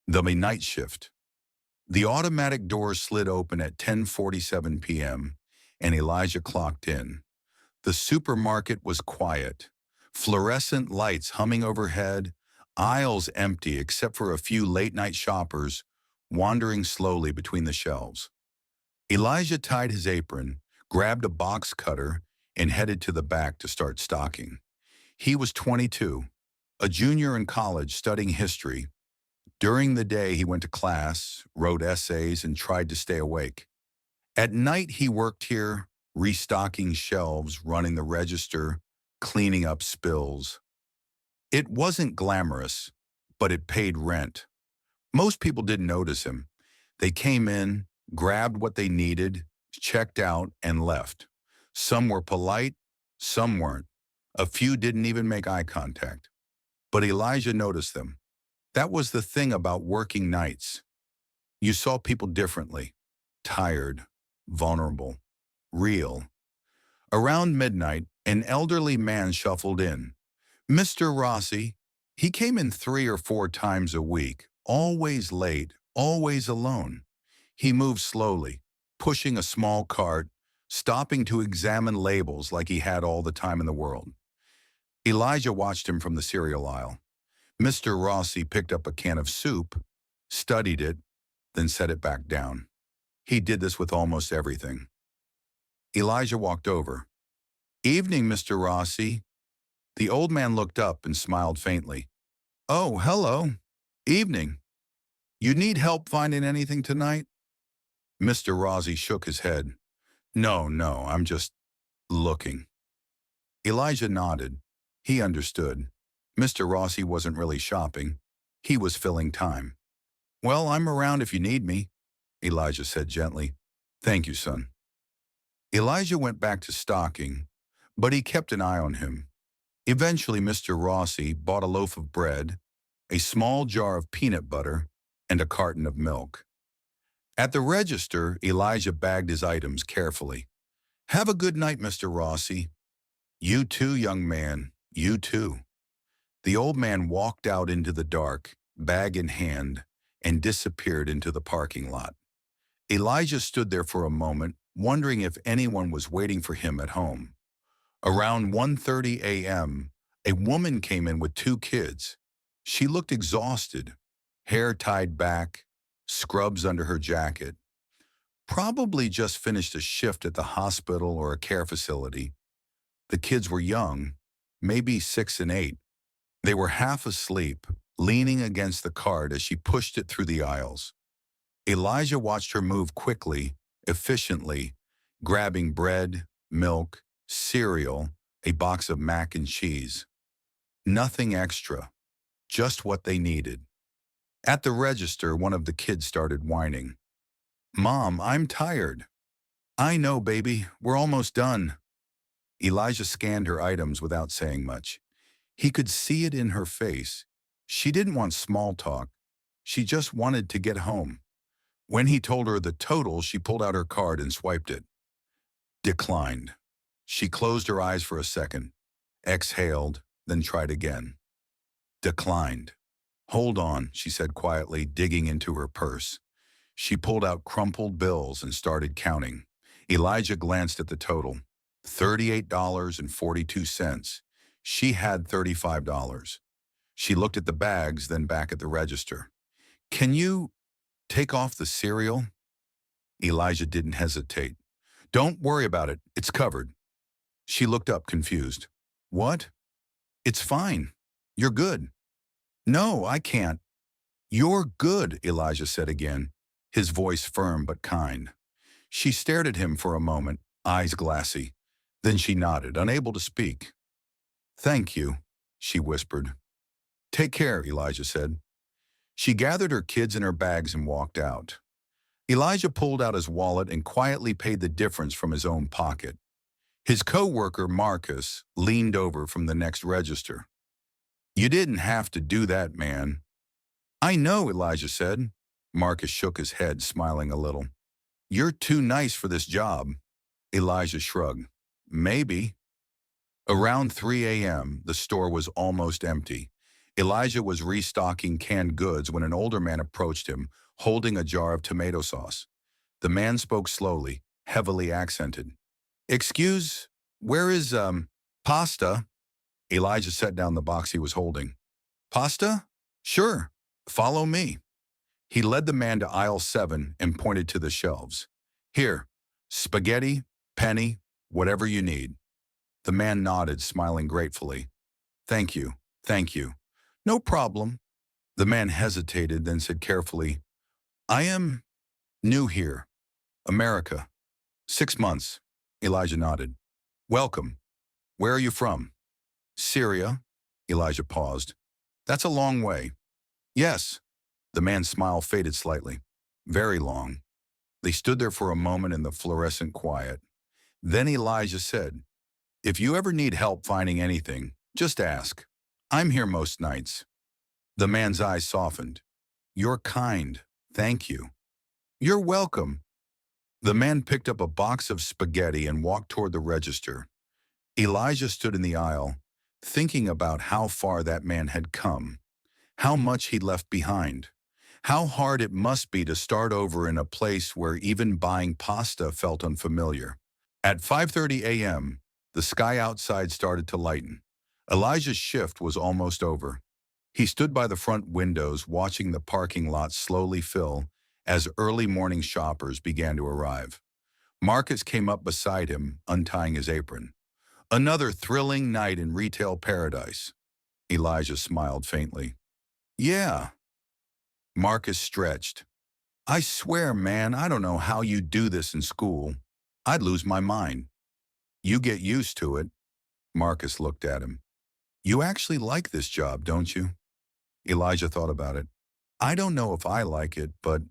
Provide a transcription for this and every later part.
The night shift. The automatic doors slid open at 10:47 p.m., and Elijah clocked in. The supermarket was quiet. Fluorescent lights humming overhead, aisles empty except for a few late-night shoppers wandering slowly between the shelves. Elijah tied his apron, grabbed a box cutter, and headed to the back to start stocking. He was 22, a junior in college studying history. During the day, he went to class, wrote essays, and tried to stay awake. At night, he worked here, restocking shelves, running the register, cleaning up spills. It wasn't glamorous, but it paid rent. Most people didn't notice him. They came in, grabbed what they needed, checked out, and left. Some were polite, some weren't. A few didn't even make eye contact. But Elijah noticed them. That was the thing about working nights. You saw people differently, tired, vulnerable, real. Around midnight, an elderly man shuffled in. Mr. Rossi. He came in 3 or 4 times a week, always late, always alone. He moved slowly, pushing a small cart, stopping to examine labels like he had all the time in the world. Elijah watched him from the cereal aisle. Mr. Rossi picked up a can of soup, studied it, then set it back down. He did this with almost everything. Elijah walked over. "Evening, Mr. Rossi." The old man looked up and smiled faintly. "Oh, hello. Evening. You need help finding anything tonight?" Mr. Rossi shook his head. No, I'm just looking." Elijah nodded. He understood. Mr. Rossi wasn't really shopping. He was filling time. "Well, I'm around if you need me," Elijah said gently. "Thank you, son." Elijah went back to stocking, but he kept an eye on him. Eventually, Mr. Rossi bought a loaf of bread, a small jar of peanut butter, and a carton of milk. At the register, Elijah bagged his items carefully. "Have a good night, Mr. Rossi." "You too, young man, you too." The old man walked out into the dark, bag in hand, and disappeared into the parking lot. Elijah stood there for a moment, wondering if anyone was waiting for him at home. Around 1:30 a.m., a woman came in with 2 kids. She looked exhausted, hair tied back, scrubs under her jacket. Probably just finished a shift at the hospital or a care facility. The kids were young, maybe 6 and 8. They were half asleep, leaning against the cart as she pushed it through the aisles. Elijah watched her move quickly, efficiently, grabbing bread, milk, cereal, a box of mac and cheese. Nothing extra, just what they needed. At the register, one of the kids started whining. "Mom, I'm tired." "I know, baby. We're almost done." Elijah scanned her items without saying much. He could see it in her face. She didn't want small talk. She just wanted to get home. When he told her the total, she pulled out her card and swiped it. Declined. She closed her eyes for a second, exhaled, then tried again. Declined. "Hold on," she said quietly, digging into her purse. She pulled out crumpled bills and started counting. Elijah glanced at the total. $38.42. She had $35. She looked at the bags, then back at the register. "Can you take off the cereal?" Elijah didn't hesitate. "Don't worry about it. It's covered." She looked up, confused. "What?" "It's fine. You're good." "No, I can't." "You're good," Elijah said again, his voice firm but kind. She stared at him for a moment, eyes glassy. Then she nodded, unable to speak. "Thank you," she whispered. "Take care," Elijah said. She gathered her kids in her bags and walked out. Elijah pulled out his wallet and quietly paid the difference from his own pocket. His co-worker, Marcus, leaned over from the next register. "You didn't have to do that, man." "I know," Elijah said. Marcus shook his head, smiling a little. "You're too nice for this job." Elijah shrugged. "Maybe." Around 3 a.m., the store was almost empty. Elijah was restocking canned goods when an older man approached him, holding a jar of tomato sauce. The man spoke slowly, heavily accented. Excuse, where is, pasta? Elijah set down the box he was holding. Pasta? Sure. Follow me. He led the man to aisle 7 and pointed to the shelves. Here, spaghetti, penny, whatever you need. The man nodded, smiling gratefully. Thank you, thank you. No problem. The man hesitated, then said carefully, I am new here. America. 6 months. Elijah nodded. Welcome. Where are you from? Syria. Elijah paused. That's a long way. Yes. The man's smile faded slightly. Very long. They stood there for a moment in the fluorescent quiet. Then Elijah said, If you ever need help finding anything, just ask. I'm here most nights. The man's eyes softened. You're kind. Thank you. You're welcome. The man picked up a box of spaghetti and walked toward the register. Elijah stood in the aisle, thinking about how far that man had come, how much he'd left behind, how hard it must be to start over in a place where even buying pasta felt unfamiliar. At 5:30 a.m., the sky outside started to lighten. Elijah's shift was almost over. He stood by the front windows watching the parking lot slowly fill as early morning shoppers began to arrive. Marcus came up beside him, untying his apron. Another thrilling night in retail paradise. Elijah smiled faintly. Yeah. Marcus stretched. I swear, man, I don't know how you do this in school. I'd lose my mind. You get used to it. Marcus looked at him. You actually like this job, don't you? Elijah thought about it. I don't know if I like it, but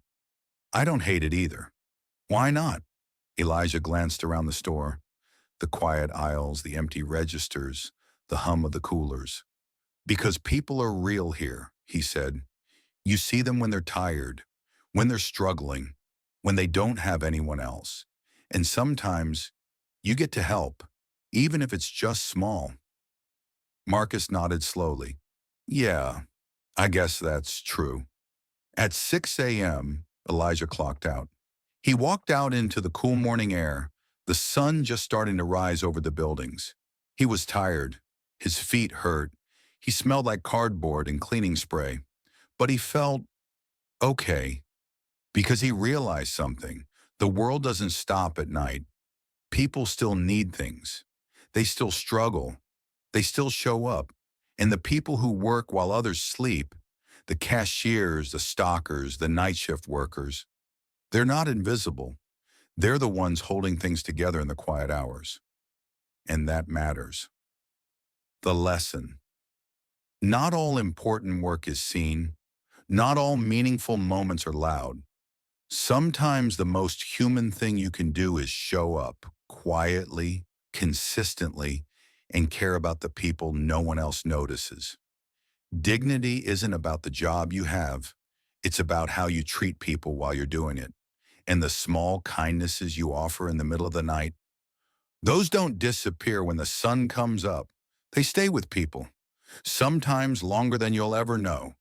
I don't hate it either. Why not? Elijah glanced around the store. The quiet aisles, the empty registers, the hum of the coolers. Because people are real here, he said. You see them when they're tired, when they're struggling, when they don't have anyone else. And sometimes you get to help, even if it's just small. Marcus nodded slowly. Yeah, I guess that's true. At 6 a.m., Elijah clocked out. He walked out into the cool morning air, the sun just starting to rise over the buildings. He was tired. His feet hurt. He smelled like cardboard and cleaning spray. But he felt okay because he realized something. The world doesn't stop at night. People still need things. They still struggle. They still show up. And the people who work while others sleep, the cashiers, the stockers, the night shift workers, they're not invisible. They're the ones holding things together in the quiet hours. And that matters. The lesson. Not all important work is seen. Not all meaningful moments are loud. Sometimes the most human thing you can do is show up quietly, consistently, and care about the people no one else notices. Dignity isn't about the job you have. It's about how you treat people while you're doing it. And the small kindnesses you offer in the middle of the night, those don't disappear when the sun comes up. They stay with people, sometimes longer than you'll ever know.